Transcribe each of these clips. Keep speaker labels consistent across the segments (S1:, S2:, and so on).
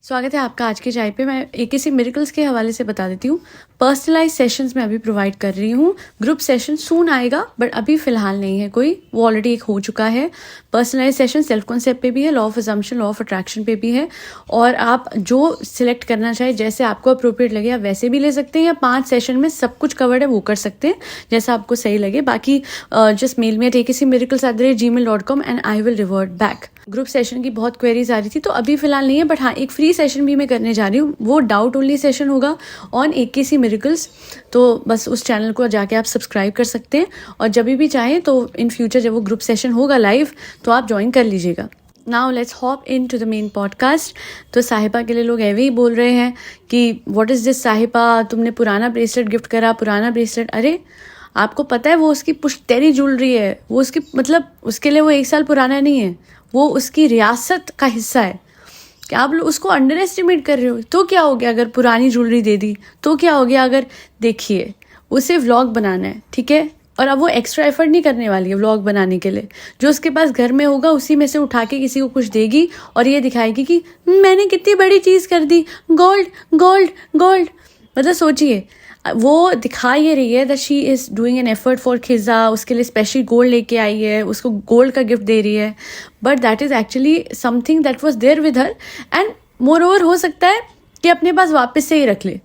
S1: स्वागत है आपका आज के चाय पे। मैं एकेसी मिरेकल्स के हवाले से बता देती हूँ। पर्सनलाइज सेशंस मैं अभी प्रोवाइड कर रही हूँ। ग्रुप सेशन सून आएगा बट अभी फिलहाल नहीं है कोई, वो ऑलरेडी एक हो चुका है। पर्सनलाइज सेशन सेल्फ कॉन्सेप्ट पे भी है, law of assumption, law of attraction पे भी है। और आप जो सिलेक्ट करना चाहे, जैसे आपको अप्रोप्रिएट लगे आप वैसे भी ले सकते हैं, या 5 सेशन में सब कुछ कवर्ड है वो कर सकते हैं, जैसा आपको सही लगे। बाकी just mail me at akcmiracles@gmail.com and I will revert back. Group session की बहुत क्वेरीज आ रही थी तो अभी फिलहाल नहीं है, बट हाँ एक फ्री सेशन भी मैं करने जा रही हूँ। वो डाउट ओनली सेशन होगा ऑन एकेसी मिरेकल्स। तो बस उस चैनल को जाके आप सब्सक्राइब कर सकते हैं, और जब भी चाहें तो इन फ्यूचर जब वो ग्रुप सेशन होगा लाइव तो आप ज्वाइन कर लीजिएगा। Now let's hop into the main podcast. तो साहिबा के लिए लोग ऐसे ही बोल रहे हैं कि व्हाट इज़ दिस साहिबा, तुमने पुराना ब्रेसलेट गिफ्ट करा, पुराना ब्रेसलेट। अरे आपको पता है वो उसकी पुश्तैनी ज्वेलरी है, वो उसकी मतलब उसके लिए वो 1 साल पुराना नहीं है, वो उसकी रियासत का हिस्सा है। क्या आप लोग उसको अंडर एस्टिमेट कर रहे हो? तो क्या हो गया अगर पुरानी ज्वेलरी दे दी? तो क्या हो गया अगर, देखिए उसे व्लॉग बनाना है, ठीक है, और अब वो एक्स्ट्रा एफर्ट नहीं करने वाली है व्लॉग बनाने के लिए। जो उसके पास घर में होगा उसी में से उठा के किसी को कुछ देगी और ये दिखाएगी कि मैंने कितनी बड़ी चीज़ कर दी, गोल्ड गोल्ड गोल्ड। मतलब सोचिए, वो दिखा ये रही है that she is doing an effort for Khiza, उसके लिए स्पेशल गोल्ड लेके आई है, उसको गोल्ड का गिफ्ट दे रही है, but that is actually something that was there with her. And moreover हो सकता है कि अपने पास वापस से ही रख ले।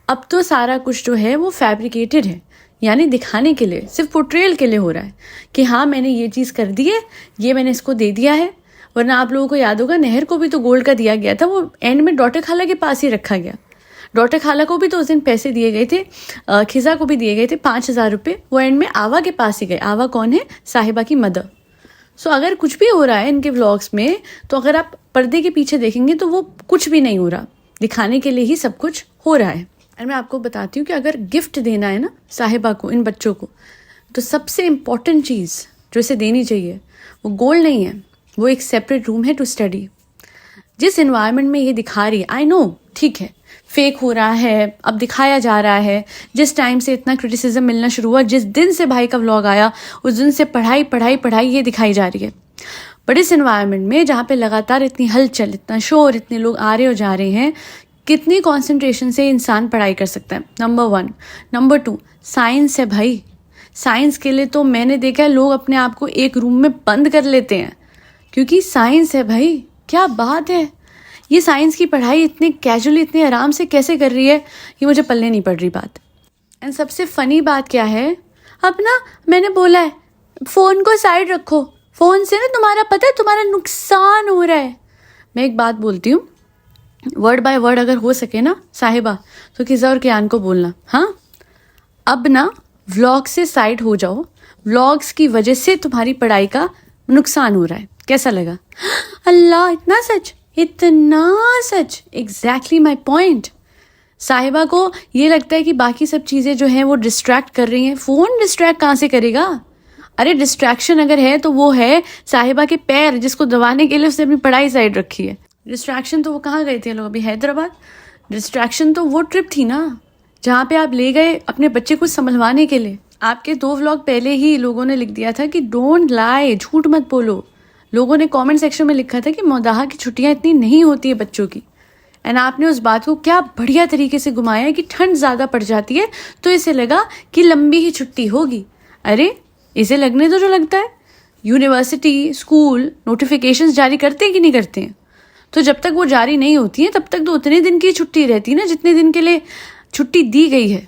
S1: अब तो सारा कुछ जो है वो फैब्रिकेटेड है, यानी दिखाने के लिए, सिर्फ पोर्ट्रेयल के लिए हो रहा है कि हाँ मैंने ये चीज़ कर दी है, ये मैंने इसको दे दिया है। वरना आप लोगों को याद होगा नहर को भी तो गोल्ड का दिया गया था, वो एंड में डॉटर खाला के पास ही रखा गया। डॉटर खाला को भी तो उस दिन पैसे दिए गए थे, खिज़ा को भी दिए गए थे 5,000 रुपये, वो एंड में आवा के पास ही गए। आवा कौन है? साहिबा की मदर। सो अगर कुछ भी हो रहा है इनके व्लॉग्स में, तो अगर आप पर्दे के पीछे देखेंगे तो वो कुछ भी नहीं हो रहा, दिखाने के लिए ही सब कुछ हो रहा है। और मैं आपको बताती हूँ कि अगर गिफ्ट देना है ना साहिबा को, इन बच्चों को, तो सबसे इम्पॉर्टेंट चीज़ जो इसे देनी चाहिए वो गोल्ड नहीं है, वो एक सेपरेट रूम है टू स्टडी। जिस इन्वायरमेंट में ये दिखा रही है, आई नो ठीक है फेक हो रहा है, अब दिखाया जा रहा है। जिस टाइम से इतना क्रिटिसिज्म मिलना शुरू हुआ, जिस दिन से भाई का व्लॉग आया, उस दिन से पढ़ाई पढ़ाई पढ़ाई ये दिखाई जा रही है। बट इस इन्वायरमेंट में जहाँ पे लगातार इतनी हलचल, इतना शोर, इतने लोग आ रहे हो जा रहे हैं, कितनी कॉन्सेंट्रेशन से इंसान पढ़ाई कर सकता है? नंबर 1। नंबर 2, साइंस है भाई। साइंस के लिए तो मैंने देखा है लोग अपने आप को एक रूम में बंद कर लेते हैं, क्योंकि साइंस है भाई। क्या बात है, ये साइंस की पढ़ाई इतनी कैजुअली, इतने आराम से कैसे कर रही है, ये मुझे पल्ले नहीं पड़ रही बात। एंड सबसे फनी बात क्या है, अब ना मैंने बोला है फ़ोन को साइड रखो, फ़ोन से ना तुम्हारा पता है तुम्हारा नुकसान हो रहा है। मैं एक बात बोलती हूँ, वर्ड बाय वर्ड अगर हो सके ना साहिबा, तो किज़ा और कियान को बोलना, हाँ अब ना व्लॉग से साइड हो जाओ, व्लॉग्स की वजह से तुम्हारी पढ़ाई का नुकसान हो रहा है। कैसा लगा? अल्लाह, इतना सच, इतना सच, एग्जैक्टली माई पॉइंट। साहिबा को ये लगता है कि बाकी सब चीज़ें जो हैं वो डिस्ट्रैक्ट कर रही हैं। फ़ोन डिस्ट्रैक्ट कहाँ से करेगा? अरे डिस्ट्रैक्शन अगर है तो वो है साहिबा के पैर, जिसको दबाने के लिए उसने अपनी पढ़ाई साइड रखी है। डिस्ट्रैक्शन तो वो कहाँ गए थे लोग, अभी हैदराबाद। डिस्ट्रैक्शन तो वो ट्रिप थी ना जहाँ पे आप ले गए अपने बच्चे को संभलवाने के लिए। आपके 2 व्लॉग पहले ही लोगों ने लिख दिया था कि डोंट लाई, झूठ मत बोलो। लोगों ने कमेंट सेक्शन में लिखा था कि मौदाहा की छुट्टियां इतनी नहीं होती है बच्चों की। एंड आपने उस बात को क्या बढ़िया तरीके से घुमाया कि ठंड ज़्यादा पड़ जाती है तो इसे लगा कि लंबी ही छुट्टी होगी। अरे इसे लगने तो जो लगता है, यूनिवर्सिटी, स्कूल नोटिफिकेशंस जारी करते हैं कि नहीं करते हैं? तो जब तक वो जारी नहीं होती है तब तक तो उतने दिन की छुट्टी रहती है ना जितने दिन के लिए छुट्टी दी गई है।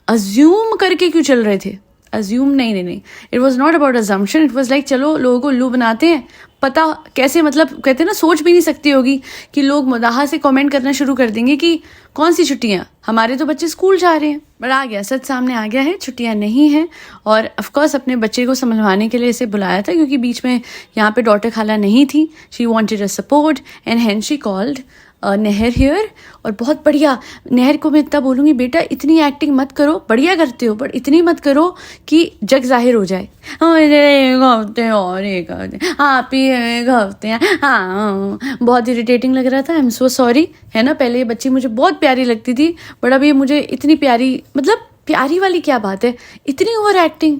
S1: अज्यूम करके क्यों चल रहे थे? अज्यूम नहीं, it was not about assumption, it was like चलो लोगों को उल्लू बनाते हैं। पता कैसे, मतलब कहते हैं ना, सोच भी नहीं सकती होगी कि लोग मदाहा से कमेंट करना शुरू कर देंगे कि कौन सी छुट्टियां, हमारे तो बच्चे स्कूल जा रहे हैं। बट आ गया, सच सामने आ गया है, छुट्टियां नहीं हैं। और ऑफकोर्स अपने बच्चे को संभलवाने के लिए इसे बुलाया था, क्योंकि बीच में यहाँ पे डॉटर खाला नहीं थी। She wanted a support and हेन शी कॉल्ड नहर हियर। और बहुत बढ़िया, नहर को मैं इतना बोलूँगी, बेटा इतनी एक्टिंग मत करो, बढ़िया करते हो बट इतनी मत करो कि जग जाहिर हो जाए। एक हफ्ते और एक हफ्ते, आप ही एक हफ्ते, हाँ बहुत इरिटेटिंग लग रहा था। आई एम सो सॉरी, है ना। पहले ये बच्ची मुझे बहुत प्यारी लगती थी, बट अब ये मुझे इतनी प्यारी, मतलब प्यारी वाली क्या बात है, इतनी ओवर एक्टिंग,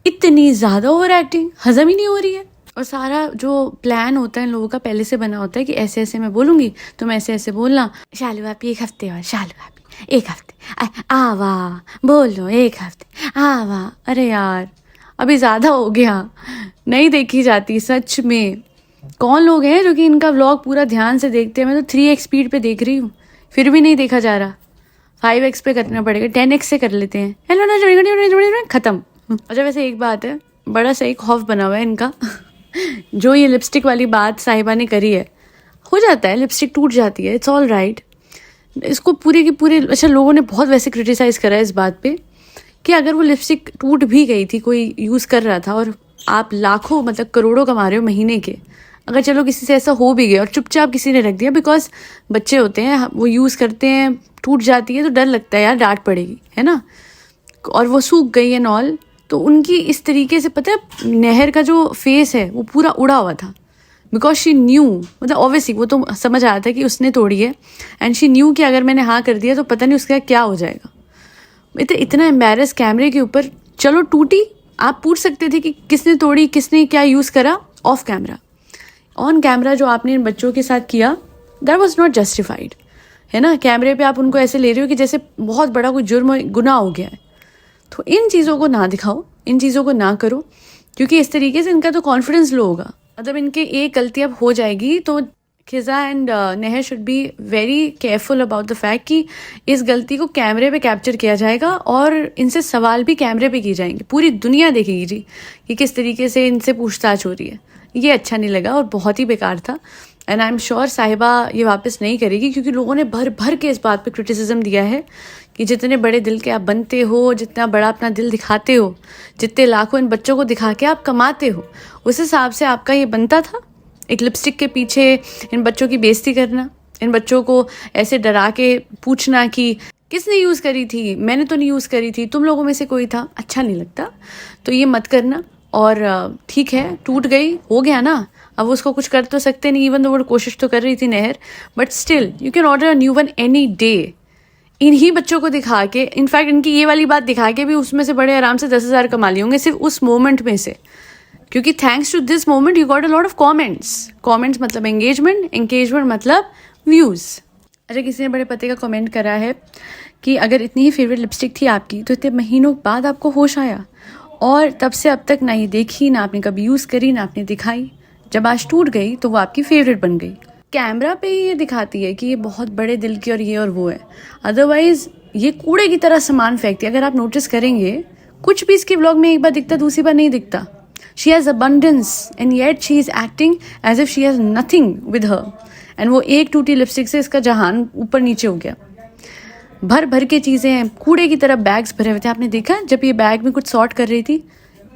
S1: इतनी ज़्यादा ओवर एक्टिंग हजम ही नहीं हो रही है। और सारा जो प्लान होता है इन लोगों का पहले से बना होता है कि ऐसे ऐसे मैं बोलूँगी, तुम ऐसे ऐसे बोलना। शालू भाभी 1 हफ्ते और, शालू भाभी 1 हफ्ते, आवा बोलो 1 हफ्ते आवा। अरे यार अभी ज़्यादा हो गया, नहीं देखी जाती सच में। कौन लोग हैं जो कि इनका व्लॉग पूरा ध्यान से देखते हैं? मैं तो 3x स्पीड पे देख रही हूँ, फिर भी नहीं देखा जा रहा। 5x पे करना पड़ेगा, 10x से कर लेते हैं। हेलो खत्म। अच्छा वैसे एक बात है, बड़ा सही खौफ बना हुआ है इनका जो ये लिपस्टिक वाली बात साहिबा ने करी है, हो जाता है, लिपस्टिक टूट जाती है, इट्स ऑल राइट। इसको पूरे की पूरे, अच्छा लोगों ने बहुत वैसे क्रिटिसाइज करा है इस बात पे कि अगर वो लिपस्टिक टूट भी गई थी, कोई यूज़ कर रहा था और आप लाखों मतलब करोड़ों कमा रहे हो महीने के, अगर चलो किसी से ऐसा हो भी गया और चुपचाप किसी ने रख दिया, बिकॉज बच्चे होते हैं वो यूज़ करते हैं, टूट जाती है तो डर लगता है यार डांट पड़ेगी, है ना, और वो सूख गई है नॉल, तो उनकी इस तरीके से पता है नहर का जो फेस है वो पूरा उड़ा हुआ था, बिकॉज शी न्यू, मतलब ऑब्वियसली वो तो समझ आया था कि उसने तोड़ी है, एंड शी न्यू कि अगर मैंने हाँ कर दिया तो पता नहीं उसका क्या हो जाएगा। इतना एम्बैरस कैमरे के ऊपर। चलो टूटी, आप पूछ सकते थे कि किसने तोड़ी, किसने क्या यूज़ करा, ऑफ कैमरा। ऑन कैमरा जो आपने इन बच्चों के साथ किया, दैट वॉज नॉट जस्टिफाइड, है ना। कैमरे पे आप उनको ऐसे ले रहे हो कि जैसे बहुत बड़ा कोई जुर्म गुनाह हो गया है। तो इन चीज़ों को ना दिखाओ, इन चीज़ों को ना करो, क्योंकि इस तरीके से इनका तो कॉन्फिडेंस लो होगा। मतलब इनके एक गलती अब हो जाएगी तो खिजा एंड नहर should be very careful about the fact कि इस गलती को कैमरे पे कैप्चर किया जाएगा और इनसे सवाल भी कैमरे पे किए जाएंगे, पूरी दुनिया देखेगी जी कि किस तरीके से इनसे पूछताछ हो रही है। ये अच्छा नहीं लगा और बहुत ही बेकार था, एंड आई एम श्योर साहिबा ये वापस नहीं करेगी, क्योंकि लोगों ने भर भर के इस बात पे क्रिटिसिज्म दिया है कि जितने बड़े दिल के आप बनते हो, जितना बड़ा अपना दिल दिखाते हो, जितने लाखों इन बच्चों को दिखा के आप कमाते हो, उस हिसाब से आपका ये बनता था एक लिपस्टिक के पीछे इन बच्चों की बेइज्जती करना, इन बच्चों को ऐसे डरा के पूछना कि किसने यूज़ करी थी, मैंने तो नहीं यूज़ करी थी, तुम लोगों में से कोई था। अच्छा नहीं लगता, तो ये मत करना। और ठीक है, टूट गई, हो गया ना, अब उसको कुछ कर तो सकते नहीं, इवन तो वो कोशिश तो कर रही थी नहर, but still you can order a new one any day. इन्हीं बच्चों को दिखा के, इनफैक्ट इनकी ये वाली बात दिखा के भी उसमें से बड़े आराम से 10,000 कमा लिए होंगे सिर्फ उस मोमेंट में से, क्योंकि thanks to this moment you got a lot of comments मतलब एंगेजमेंट मतलब व्यूज़। अच्छा किसी ने बड़े पते का कमेंट करा है कि अगर इतनी ही फेवरेट लिपस्टिक थी आपकी तो इतने महीनों बाद आपको होश आया, और तब से अब तक ना ये देखी, ना आपने कभी यूज़ करी, ना आपने दिखाई, जब आज टूट गई तो वो आपकी फेवरेट बन गई। कैमरा पे ही ये दिखाती है कि ये बहुत बड़े दिल की और ये और वो है, अदरवाइज ये कूड़े की तरह सामान फेंकती है। अगर आप नोटिस करेंगे कुछ भी इसके व्लॉग में एक बार दिखता, दूसरी बार नहीं दिखता। She has abundance and yet she is acting as if she has nothing with her, and वो एक टूटी लिपस्टिक से इसका जहान ऊपर नीचे हो गया। भर भर के चीज़ें हैं, कूड़े की तरह बैग्स भरे हुए थे। आपने देखा जब ये बैग में कुछ सॉर्ट कर रही थी,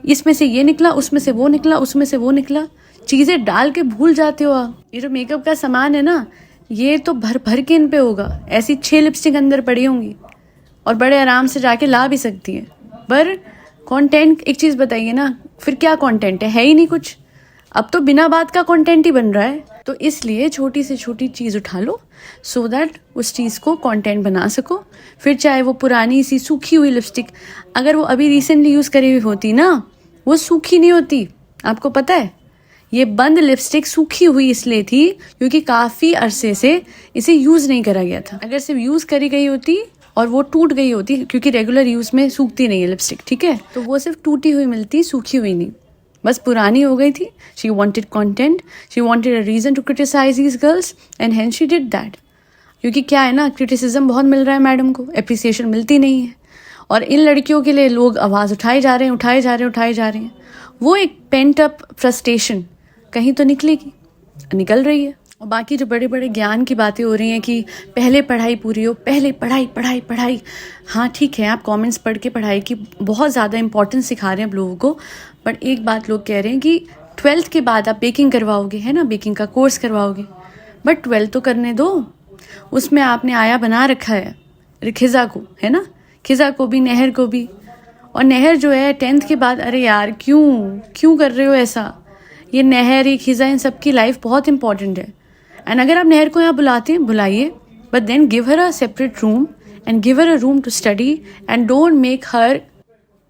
S1: इसमें से ये निकला, उसमें से वो निकला, उसमें से वो निकला, चीज़ें डाल के भूल जाते हो आप। ये जो मेकअप का सामान है ना, ये तो भर भर के इन पे होगा। ऐसी 6 लिपस्टिक अंदर पड़ी होंगी और बड़े आराम से जाके ला भी सकती है, पर कंटेंट, एक चीज़ बताइए ना, फिर क्या कंटेंट है ही नहीं कुछ। अब तो बिना बात का कंटेंट ही बन रहा है, तो इसलिए छोटी से छोटी चीज़ उठा लो सो दैट उस चीज़ को कंटेंट बना सको। फिर चाहे वो पुरानी सी सूखी हुई लिपस्टिक, अगर वो अभी रिसेंटली यूज़ करी हुई होती ना, वो सूखी नहीं होती। आपको पता है ये बंद लिपस्टिक सूखी हुई इसलिए थी क्योंकि काफ़ी अरसे से इसे यूज़ नहीं करा गया था। अगर सिर्फ यूज़ करी गई होती और वो टूट गई होती, क्योंकि रेगुलर यूज़ में सूखती नहीं है लिपस्टिक, ठीक है, तो वो सिर्फ टूटी हुई मिलती, सूखी हुई नहीं, बस पुरानी हो गई थी। She wanted content, she wanted a reason to criticize these girls and hence she did that. क्योंकि क्या है ना, क्रिटिसिज्म बहुत मिल रहा है मैडम को, एप्रिसिएशन मिलती नहीं है, और इन लड़कियों के लिए लोग आवाज़ उठाए जा रहे हैं। वो एक पेंट अप फ्रस्ट्रेशन कहीं तो निकलेगी, निकल रही है। और बाकी जो बड़े बड़े ज्ञान की बातें हो रही हैं कि पहले पढ़ाई पूरी हो, पहले पढ़ाई, हाँ ठीक है, आप कमेंट्स पढ़ के पढ़ाई की बहुत ज़्यादा इंपॉर्टेंस सिखा रहे हैं अब लोगों को, बट एक बात लोग कह रहे हैं कि 12th के बाद आप बेकिंग करवाओगे, है ना, बेकिंग का कोर्स करवाओगे, बट 12th तो करने दो। उसमें आपने आया बना रखा है खिजा को, है ना, खिजा को भी, नहर को भी, और नहर जो है 10th के बाद, अरे यार क्यों कर रहे हो ऐसा। ये नहर, ये खिजा, इन सबकी लाइफ बहुत इंपॉर्टेंट है, एंड अगर आप नहर को यहाँ बुलाते हैं बुलाइए, but then give her a separate room and give her a room to study, and don't make her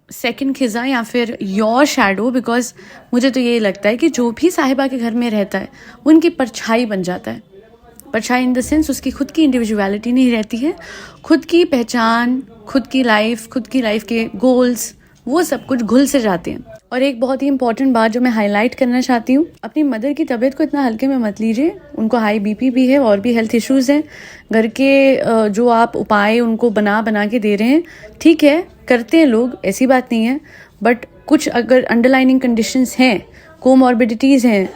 S1: second Khiza या फिर योर शैडो, बिकॉज मुझे तो ये लगता है कि जो भी साहिबा के घर में रहता है उनकी परछाई बन जाता है। परछाई इन द सेंस उसकी खुद की इंडिविजुअलिटी नहीं रहती है, खुद की पहचान, खुद की लाइफ के गोल्स, वो सब कुछ घुल से जाते हैं। और एक बहुत ही इंपॉर्टेंट बात जो मैं हाईलाइट करना चाहती हूँ, अपनी मदर की तबीयत को इतना हल्के में मत लीजिए। उनको हाई बीपी भी है और भी हेल्थ इश्यूज़ हैं। घर के जो आप उपाय उनको बना के दे रहे हैं, ठीक है, करते हैं लोग, ऐसी बात नहीं है, बट कुछ अगर अंडरलाइनिंग कंडीशंस हैं, कोमॉर्बिडिटीज़ हैं,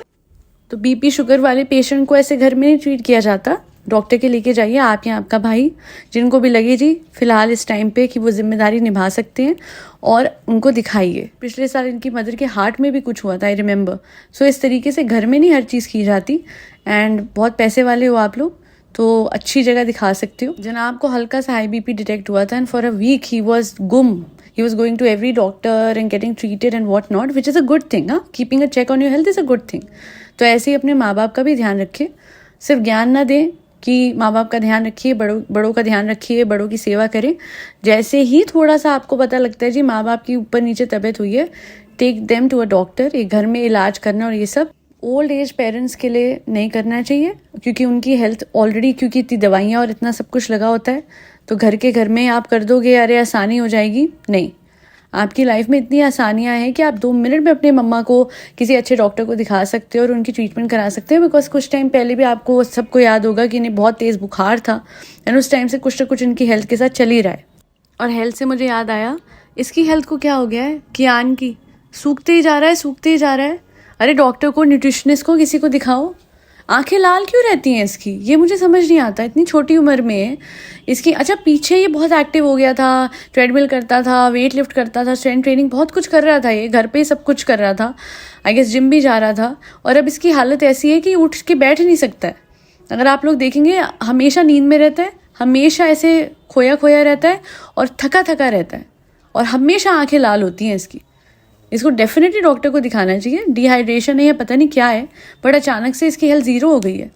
S1: तो बीपी शुगर वाले पेशेंट को ऐसे घर में नहीं ट्रीट किया जाता। डॉक्टर के लेके जाइए, आप या आपका भाई, जिनको भी लगे जी फिलहाल इस टाइम पे कि वो जिम्मेदारी निभा सकते हैं, और उनको दिखाइए। पिछले साल इनकी मदर के हार्ट में भी कुछ हुआ था, आई रिमेंबर। सो इस तरीके से घर में नहीं हर चीज़ की जाती। एंड बहुत पैसे वाले हो आप लोग तो अच्छी जगह दिखा सकते हो। जनाब को हल्का सा हाई बीपी डिटेक्ट हुआ था and for a week he was गुम। He was going to every doctor and getting treated and what not, which is a good thing. Keeping a check on your health is a good thing. तो ऐसे ही अपने माँ बाप का भी ध्यान रखिए। सिर्फ ज्ञान ना दें कि माँ बाप का ध्यान रखिए, बड़ों का ध्यान रखिए, बड़ों की सेवा करें। जैसे ही थोड़ा सा आपको पता लगता है जी माँ बाप की ऊपर नीचे तबीयत हुई है, take them to a doctor. एक घर में इलाज करना और ये सब ओल्ड एज पेरेंट्स के लिए नहीं करना चाहिए, क्योंकि उनकी हेल्थ ऑलरेडी, क्योंकि इतनी दवाइयाँ और इतना सब कुछ लगा होता है, तो घर में आप कर दोगे अरे आसानी हो जाएगी, नहीं। आपकी लाइफ में इतनी आसानियां हैं कि आप 2 मिनट में अपने मम्मा को किसी अच्छे डॉक्टर को दिखा सकते हो और उनकी ट्रीटमेंट करा सकते हो। बिकॉज कुछ टाइम पहले भी आपको सबको याद होगा कि इन्हें बहुत तेज़ बुखार था एंड उस टाइम से कुछ ना कुछ इनकी हेल्थ के साथ चल ही रहा है। और हेल्थ से मुझे याद आया, इसकी हेल्थ को क्या हो गया है, कियान की, सूखते ही जा रहा है। अरे डॉक्टर को, न्यूट्रिशनिस्ट को, किसी को दिखाओ। आंखें लाल क्यों रहती हैं इसकी, ये मुझे समझ नहीं आता। इतनी छोटी उम्र में इसकी, अच्छा पीछे ये बहुत एक्टिव हो गया था, ट्रेडमिल करता था, वेट लिफ्ट करता था, स्ट्रेंथ ट्रेनिंग, बहुत कुछ कर रहा था, ये घर पे सब कुछ कर रहा था, आई गेस जिम भी जा रहा था। और अब इसकी हालत ऐसी है कि उठ के बैठ नहीं सकता है। अगर आप लोग देखेंगे, हमेशा नींद में रहता है, हमेशा ऐसे खोया रहता है और थका रहता है, और हमेशा आंखें लाल होती हैं इसकी। इसको डेफिनेटली डॉक्टर को दिखाना चाहिए। डिहाइड्रेशन है या पता नहीं क्या है, बट अचानक से इसकी हेल्थ ज़ीरो हो गई है।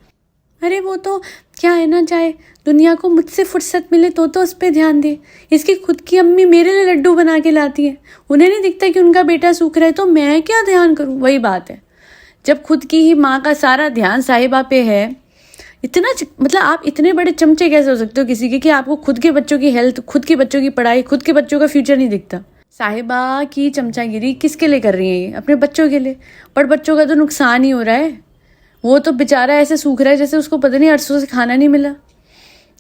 S1: अरे वो तो क्या है ना, चाहे दुनिया को मुझसे फुर्सत मिले तो उस पर ध्यान दे। इसकी खुद की अम्मी मेरे लिए लड्डू बना के लाती है, उन्हें नहीं दिखता कि उनका बेटा सूख रहा है, तो मैं क्या ध्यान करूं। वही बात है, जब खुद की ही माँ का सारा ध्यान साहिबा पे है, इतना मतलब आप इतने बड़े चमचे कैसे हो सकते हो किसी के, कि आपको खुद के बच्चों की हेल्थ, खुद के बच्चों की पढ़ाई, खुद के बच्चों का फ्यूचर नहीं दिखता। साहिबा की चमचागिरी किसके लिए कर रही है ये, अपने बच्चों के लिए, पर बच्चों का तो नुकसान ही हो रहा है। वो तो बेचारा ऐसे सूख रहा है जैसे उसको पता नहीं अरसों से खाना नहीं मिला,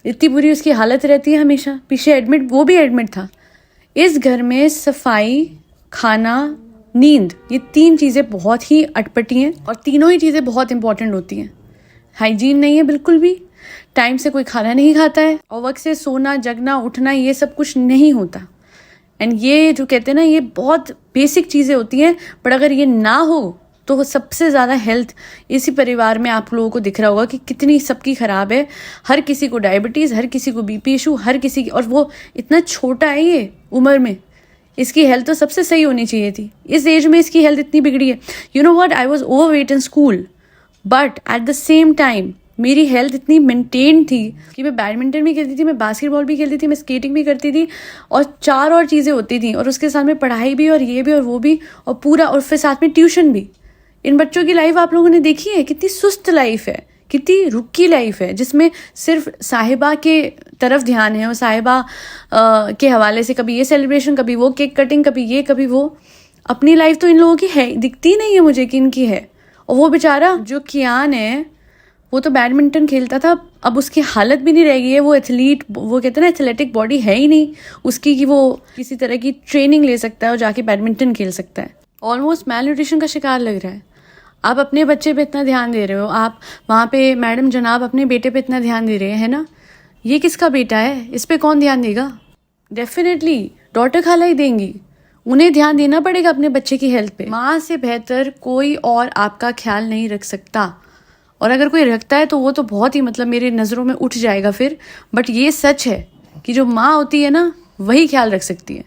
S1: इतनी बुरी उसकी हालत रहती है हमेशा। पीछे एडमिट, वो भी एडमिट था। इस घर में सफाई, खाना, नींद, ये 3 चीज़ें बहुत ही अटपटी हैं और तीनों ही चीज़ें बहुत इंपॉर्टेंट होती हैं। हाइजीन नहीं है बिल्कुल भी, टाइम से कोई खाना नहीं खाता है, और वक्त से सोना, जगना, उठना, ये सब कुछ नहीं होता। एंड ये जो कहते हैं ना, ये बहुत बेसिक चीज़ें होती हैं, बट अगर ये ना हो तो सबसे ज़्यादा हेल्थ इसी परिवार में आप लोगों को दिख रहा होगा कि कितनी सबकी ख़राब है। हर किसी को डायबिटीज़, हर किसी को बीपी इशू, हर किसी की, और वो इतना छोटा है ये उम्र में, इसकी हेल्थ तो सबसे सही होनी चाहिए थी। इस एज में इसकी हेल्थ इतनी बिगड़ी है। You know what, I was overweight in school, but at the same time मेरी हेल्थ इतनी मेंटेन थी कि मैं बैडमिंटन भी खेलती थी, मैं बास्केटबॉल भी खेलती थी, मैं स्केटिंग भी करती थी, और 4 और चीज़ें होती थी, और उसके साथ में पढ़ाई भी, और ये भी, और वो भी, और पूरा, और फिर साथ में ट्यूशन भी। इन बच्चों की लाइफ आप लोगों ने देखी है, कितनी सुस्त लाइफ है, कितनी रुकी लाइफ है, जिसमें सिर्फ साहिबा के तरफ ध्यान है, और साहिबा के हवाले से कभी ये सेलिब्रेशन, कभी वो केक कटिंग, कभी ये कभी वो। अपनी लाइफ तो इन लोगों की है, दिखती नहीं है मुझे कि इनकी है। और वो बेचारा जो कियान है, वो तो बैडमिंटन खेलता था, अब उसकी हालत भी नहीं रह गई है। वो एथलीट, वो कहते हैं ना, एथलेटिक बॉडी है ही नहीं उसकी कि वो किसी तरह की ट्रेनिंग ले सकता है और जाके बैडमिंटन खेल सकता है। ऑलमोस्ट मैल न्यूट्रिशन का शिकार लग रहा है। आप अपने बच्चे पे इतना ध्यान दे रहे हो, आप वहाँ पे मैडम जनाब अपने बेटे पे इतना ध्यान दे रहे हैं, है ना। ये किसका बेटा है, इस पे कौन ध्यान देगा। डेफिनेटली डॉटर खाला ही देंगी, उन्हें ध्यान देना पड़ेगा अपने बच्चे की हेल्थ पे। माँ से बेहतर कोई और आपका ख्याल नहीं रख सकता, और अगर कोई रखता है तो वो तो बहुत ही, मतलब मेरे नज़रों में उठ जाएगा फिर। बट ये सच है कि जो माँ होती है ना, वही ख्याल रख सकती है।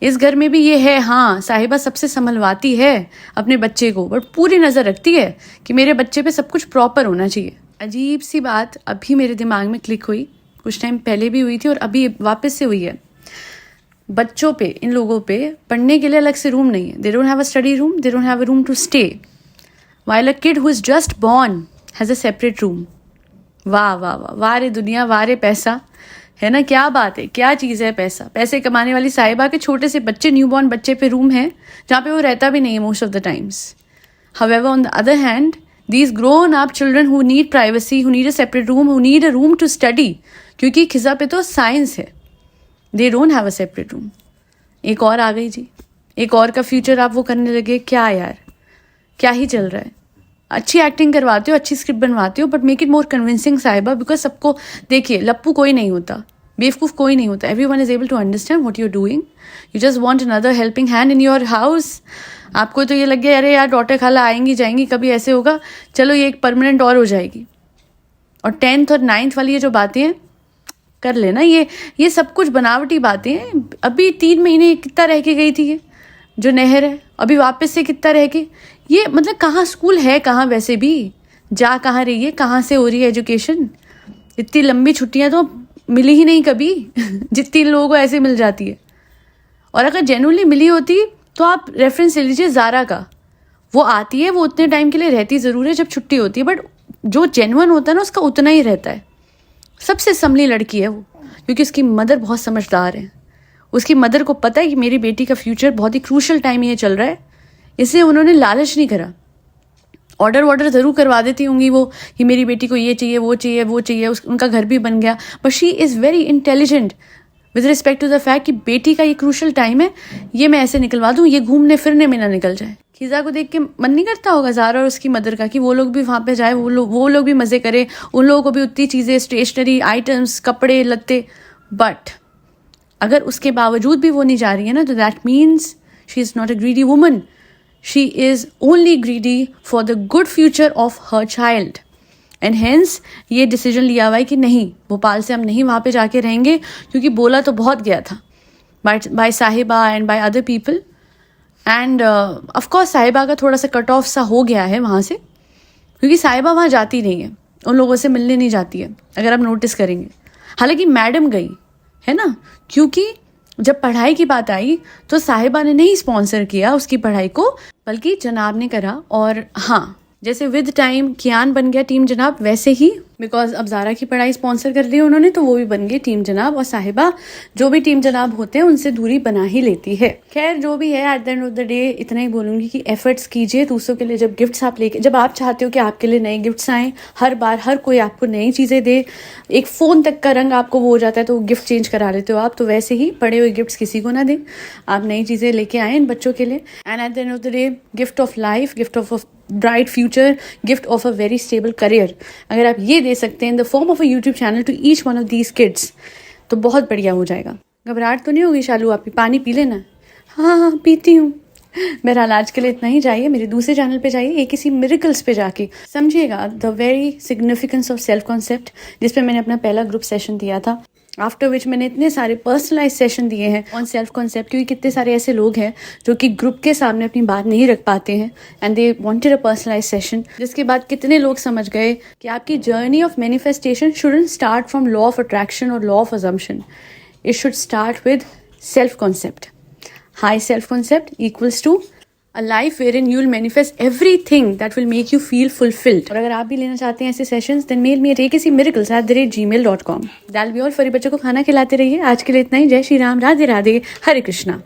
S1: इस घर में भी ये है, हाँ साहिबा सबसे संभलवाती है अपने बच्चे को, बट पूरी नज़र रखती है कि मेरे बच्चे पे सब कुछ प्रॉपर होना चाहिए। अजीब सी बात अभी मेरे दिमाग में क्लिक हुई, कुछ टाइम पहले भी हुई थी और अभी वापस से हुई है। बच्चों पे, इन लोगों पे पढ़ने के लिए अलग से रूम नहीं है. They don't have a study room, they don't have a room to stay, while a kid who is just born has a separate room. वाह वाह वाह, वाह रे दुनिया, वाह रे पैसा, है ना. क्या बात है, क्या चीज़ है पैसा. पैसे कमाने वाली साहिबा के छोटे से बच्चे, न्यूबॉर्न बच्चे पे रूम है जहाँ पे वो रहता भी नहीं है most of the times. However, on the other hand, these grown up children who need privacy, who need a separate room, who need a room to study, क्योंकि खिजा पे तो साइंस है, they don't have a separate room. एक और आ गई जी, एक और का फ्यूचर आप वो करने लगे. क्या यार, क्या ही चल रहा है. अच्छी एक्टिंग करवाते हो, अच्छी स्क्रिप्ट बनवाते हो, but make it more convincing साहिबा. बिकॉज सबको देखिए, लप्पू कोई नहीं होता, बेवकूफ़ कोई नहीं होता. Everyone is able to understand what you are doing. You just want another helping hand in your house. आपको तो ये लग गया अरे यार डॉटर खाला आएंगी जाएंगी, कभी ऐसे होगा, चलो ये एक परमानेंट और हो जाएगी. और 10th और 9th वाली ये जो बातें हैं कर लेना, ये सब कुछ बनावटी बातें हैं. अभी 3 महीने कितना रह के गई थी ये जो नहर है, अभी वापस से कितना रह के. ये मतलब कहाँ स्कूल है, कहाँ वैसे भी जा कहाँ रही है, कहाँ से हो रही है एजुकेशन. इतनी लंबी छुट्टियां तो मिली ही नहीं कभी जितनी लोगों को ऐसे मिल जाती है. और अगर जेन्युइनली मिली होती तो आप रेफरेंस ले लीजिए ज़ारा का. वो आती है, वो उतने टाइम के लिए रहती ज़रूर है जब छुट्टी होती है, बट जो जेन्युइन होता है ना उसका उतना ही रहता है. सबसे संभली लड़की है वो, क्योंकि उसकी मदर बहुत समझदार है. उसकी मदर को पता है कि मेरी बेटी का फ्यूचर बहुत ही क्रूशल टाइम ये चल रहा है, इसलिए उन्होंने लालच नहीं करा. ऑर्डर ज़रूर करवा देती होंगी वो कि मेरी बेटी को ये चाहिए वो चाहिए वो चाहिए. उनका घर भी बन गया, but she is very intelligent with respect to the fact कि बेटी का ये क्रूशल टाइम है, ये मैं ऐसे निकलवा दूँ, ये घूमने फिरने में ना निकल जाए. खिजा को देख के मन नहीं करता होगा ज़ारा और उसकी मदर का कि वो लोग भी वहाँ पे जाए, वो लोग भी मज़े करें, उन लोगों को भी उतनी चीज़ें, स्टेशनरी आइटम्स, कपड़े लत्ते. बट अगर उसके बावजूद भी वो नहीं जा रही है ना, तो that means she is not a greedy woman. She is only greedy for the good future of her child. And hence ये डिसीजन लिया हुआ है कि नहीं, भोपाल से हम नहीं वहाँ पे जाके रहेंगे, क्योंकि बोला तो बहुत गया था बाय साहिबा and by other people. And of course साहिबा का थोड़ा सा कट ऑफ सा हो गया है वहाँ से, क्योंकि साहिबा वहाँ जाती नहीं है, उन लोगों से मिलने नहीं जाती है, अगर आप नोटिस करेंगे. हालांकि मैडम गई है ना, क्योंकि जब पढ़ाई की बात आई तो साहिबा ने नहीं स्पॉन्सर किया उसकी पढ़ाई को, बल्कि जनाब ने करा. और हाँ, जैसे विद टाइम कियान बन गया टीम जनाब, वैसे ही बिकॉज अब ज़ारा की पढ़ाई स्पॉन्सर कर दी उन्होंने, तो वो भी बन गई टीम जनाब. और साहिबा जो भी टीम जनाब होते हैं उनसे दूरी बना ही लेती है. खैर जो भी है, eight the end of the day इतना ही बोलूँगी कि एफर्ट्स कीजिए दूसरों के लिए. जब गिफ्ट्स आप लेके, जब आप चाहते हो कि आपके लिए नए गिफ्ट्स आएँ, हर बार हर कोई आपको नई चीज़ें दे, एक फ़ोन तक का रंग आपको वो हो जाता है तो गिफ्ट चेंज करा लेते हो आप, तो वैसे ही पड़े हुए गिफ्ट्स किसी को ना दें. आप नई चीज़ें लेके आएँ इन बच्चों के लिए. And at the end of the day, gift of life, gift of bright future, gift of a very stable career, अगर आप ये दे सकते हैं in the form of a YouTube channel to each one of these kids, तो बहुत बढ़िया हो जाएगा. घबराहट तो नहीं होगी शालू, आप पानी पी लेना. हाँ पीती हूँ. बहरहाल आज के लिए इतना ही. जाइए मेरे दूसरे चैनल पे जाइए, एक किसी मिरेकल्स पे जाके समझिएगा the very significance of self concept, जिसपे मैंने अपना पहला ग्रुप सेशन दिया था. आफ्टर विच मैंने इतने सारे पर्सनलाइज सेशन दिए हैं ऑन सेल्फ कॉन्सेप्ट, क्योंकि कितने सारे ऐसे लोग हैं जो कि ग्रुप के सामने अपनी बात नहीं रख पाते हैं and they wanted a personalize session. जिसके बाद कितने लोग समझ गए कि आपकी journey of manifestation shouldn't start from law of attraction और law of assumption. It should start with self concept. High self concept equals to a life wherein you will manifest everything that will make you feel fulfilled. और अगर आप भी लेना चाहते हैं ऐसे sessions, then mail me at akcmiracles@gmail.com. That'll be all. फरी बच्चों को खाना खिलाते रहिए. आज के लिए इतना ही. जय श्री राम, राधे राधे, हरे कृष्णा.